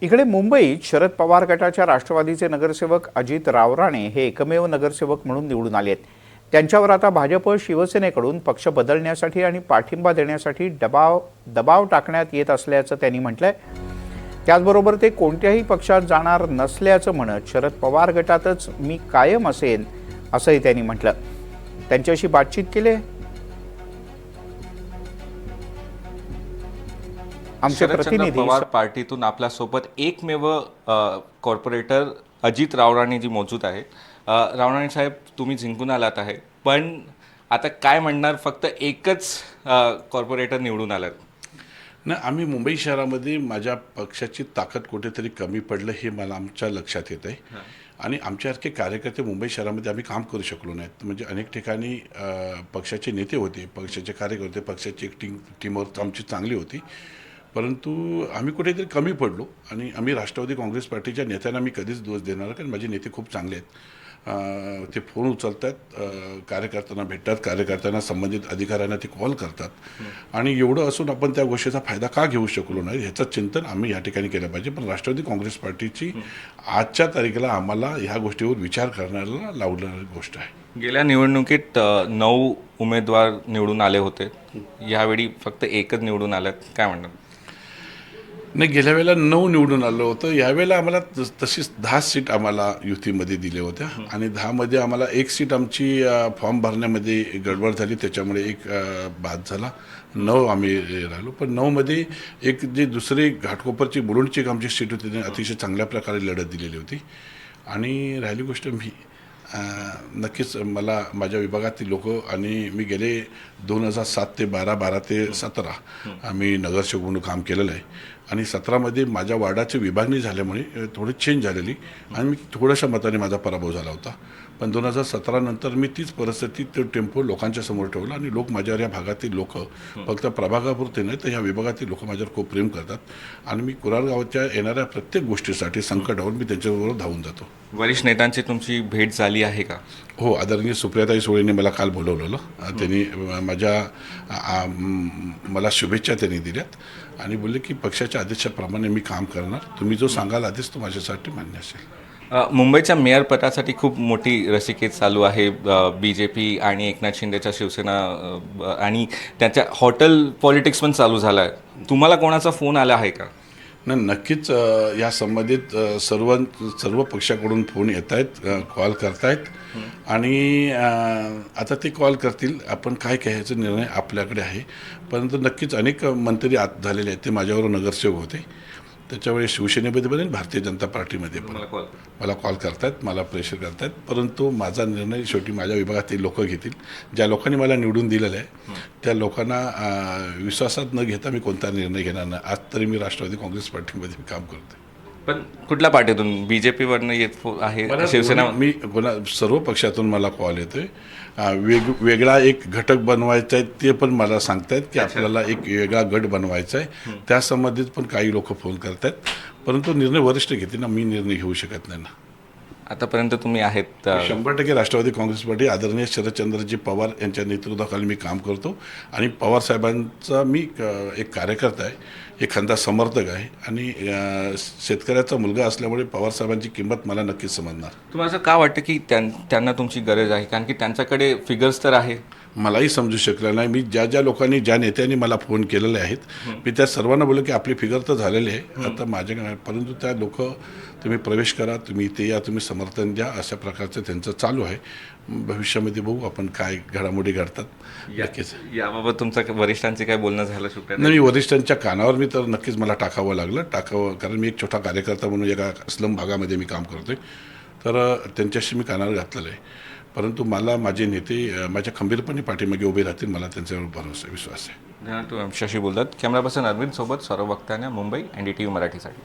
इकडे मुंबईत शरद पवार गटाच्या राष्ट्रवादीचे नगरसेवक अजित रावराणे हे एकमेव नगरसेवक म्हणून निवडून आले आहेत। त्यांच्यावर आता भाजप शिवसेनेकडून पक्ष बदलण्यासाठी आणि पाठिंबा देण्यासाठी दबाव टाकण्यात येत असल्याचं त्यांनी म्हटलंय। त्याचबरोबर ते कोणत्याही पक्षात जाणार नसल्याचं म्हणत शरद पवार गटातच मी कायम असेन असंही त्यांनी म्हटलं। त्यांच्याशी बातचीत केली आमचे प्रतिनिधी। पवार पार्टीतून आपल्यासोबत एकमेव कॉर्पोरेटर अजित रावराणे जी मौजूद आहे। रावराणे साहेब, तुम्ही जिंकून आलात आहे, पण आता काय म्हणणार? फक्त एकच कॉर्पोरेटर निवडून आलात ना। आम्ही मुंबई शहरामध्ये माझ्या पक्षाची ताकद कुठेतरी कमी पडलं हे मला आमच्या लक्षात येत आहे। आणि आमच्यासारखे कार्यकर्ते मुंबई शहरामध्ये आम्ही काम करू शकलो नाहीत। म्हणजे अनेक ठिकाणी पक्षाचे नेते होते, पक्षाचे कार्यकर्ते, पक्षाची एक टीमवर्क आमची चांगली होती, परंतु आम्ही कुठेतरी कमी पडलो। आणि आम्ही राष्ट्रवादी काँग्रेस पार्टीच्या नेत्यांना मी कधीच दोष देणार, कारण माझे नेते खूप चांगले आहेत। ते फोन उचलतात, कार्यकर्त्यांना भेटतात, कार्यकर्त्यांना संबंधित अधिकाऱ्यांना ते कॉल करतात। आणि एवढं असून आपण त्या गोष्टीचा फायदा का घेऊ शकलो नाही ह्याचं चिंतन आम्ही या ठिकाणी केलं पाहिजे। पण राष्ट्रवादी काँग्रेस पार्टीची आजच्या तारखेला आम्हाला ह्या गोष्टीवर विचार करण्याला लावणारी गोष्ट आहे। गेल्या निवडणुकीत 9 उमेदवार निवडून आले होते, यावेळी फक्त एकच निवडून आलेत, काय म्हणणार? नाही, गेल्या वेळेला 9 निवडून आलं होतं। यावेळेला आम्हाला तशीच 10 सीट आम्हाला युतीमध्ये दिल्या होत्या। आणि 10मध्ये आम्हाला एक सीट आमची फॉर्म भरण्यामध्ये गडबड झाली, त्याच्यामुळे एक बाद झाला। 9 आम्ही राहिलो, पण 9मध्ये एक जे दुसरी घाटकोपरची बुलढाण्याची एक आमची सीट होती, त्याने अतिशय चांगल्या प्रकारे लढत दिलेली होती। आणि राहिली गोष्ट मी नक्कीच मला माझ्या विभागातील लोक, आणि मी गेले 2007 ते 12, 12 ते 17 आम्ही नगरसेवक म्हणून काम केलेलं आहे। आणि 17मध्ये माझ्या वार्डाची विभागणी झाल्यामुळे थोडी चेंज झालेली, आणि मी थोड्याशा मताने माझा पराभव झाला होता। पण 2017 नंतर मी तीच परिस्थिती, तो टेम्पो लोकांच्या समोर ठेवला, आणि लोक माझ्यावर, या भागातील लोक फक्त प्रभागापुरते नाही तर ह्या विभागातील लोक माझ्यावर खूप प्रेम करतात। आणि मी कुरार गावाच्या येणाऱ्या प्रत्येक गोष्टीसाठी, संकटावर मी त्यांच्याबरोबर धावून जातो। वरिष्ठ नेत्यांची तुमची भेट झाली आहे का? हो, आदरणीय सुप्रियाताई सुळेंनी मला काल बोलवलेलं। त्यांनी मला शुभेच्छा त्यांनी दिल्यात, आणि बोलले की पक्षाच्या आदेशाप्रमाणे मी काम करणार, तुम्ही जो सांगाल आदेश तो माझ्यासाठी मान्य असेल। मुंबईच्या मेयर पदासाठी खूप मोठी रस्सीखेच चालू आहे, BJP आणि एकनाथ शिंदेच्या शिवसेना, आणि त्याच्या हॉटेल पॉलिटिक्स पण चालू झाला आहे। तुम्हाला कोणाचा फोन आला आहे का? नाही, नक्कीच या संबंधित सर्व पक्षाकडून फोन येत आहेत, कॉल करतायत। आणि आता ते कॉल करतील, आपण काय घ्यायचा निर्णय आपल्याकडे आहे। परंतु नक्कीच अनेक मंत्री आत झालेले आहेत, ते माझ्यावर नगरसेवक होते, त्याच्यावेळी शिवसेनेमध्ये पण, भारतीय जनता पार्टीमध्ये पण मला कॉल करतायत, मला प्रेशर करतायत। परंतु माझा निर्णय शेवटी माझ्या विभागातील लोक घेतील। ज्या लोकांनी मला निवडून दिलेलं आहे त्या लोकांना विश्वासात न घेता मी कोणता निर्णय घेणार नाही। आज तरी मी राष्ट्रवादी काँग्रेस पार्टीमध्ये काम करतो। पण कुठल्या पार्टीतून? BJPवरनं येत आहे, शिवसेना? मी सर्व पक्षातून मला कॉल येतोय। वेगळा एक घटक बनवायचा आहे, ते पण मला सांगतायत की आपल्याला एक वेगळा गट बनवायचा आहे, त्या संबंधित पण काही लोक फोन करतायत। परंतु निर्णय वरिष्ठ घेतील ना, मी निर्णय घेऊ शकत नाही ना। आतापर्यंत तुम्ही आहेत 100% राष्ट्रवादी काँग्रेस पार्टी आदरणीय शरदचंद्रजी पवार यांच्या नेतृत्वाखाली मी काम करतो, आणि पवार साहेबांचा मी एक कार्यकर्ता आहे, एखादा समर्थक आहे, आणि शेतकऱ्याचा मुलगा असल्यामुळे पवार साहेबांची किंमत मला नक्कीच समजणार। तुम्हाला का वाटतं की त्यांना तुमची गरज आहे? कारण की त्यांच्याकडे फिगर्स तर आहे। मलाही समजू शकलं नाही। मी ज्या लोकांनी, ज्या नेत्यांनी मला फोन केलेले आहेत, मी त्या सर्वांना बोललो की आपली फिगर तर झालेली आहे, आता माझ्याकडे, परंतु त्या लोक, तुम्ही प्रवेश करा, तुम्ही इथे या, तुम्ही समर्थन द्या, अशा प्रकारचं त्यांचं चालू आहे। भविष्यामध्ये बघू आपण काय घडामोडी घडतात। नक्कीच याबाबत तुमचं वरिष्ठांचे काय बोलणं झालं? नाही, वरिष्ठांच्या कानावर मी तर नक्कीच मला टाकावं लागलं, कारण मी एक छोटा कार्यकर्ता म्हणून एका स्लम भागामध्ये मी काम करतोय, तर त्यांच्याशी मी कानावर घातलेलं आहे। परंतु मला माझे नेते माझ्या खंबीरपणे पाठीमागे उभे राहतील, मला त्यांच्यावर भरोसा, विश्वास आहे। धन्यवाद। आमच्याशी बोलतात कॅमेरा पर्सन अरविंद सोबत सौरभ वक्ताने, मुंबई, NDTV मराठीसाठी।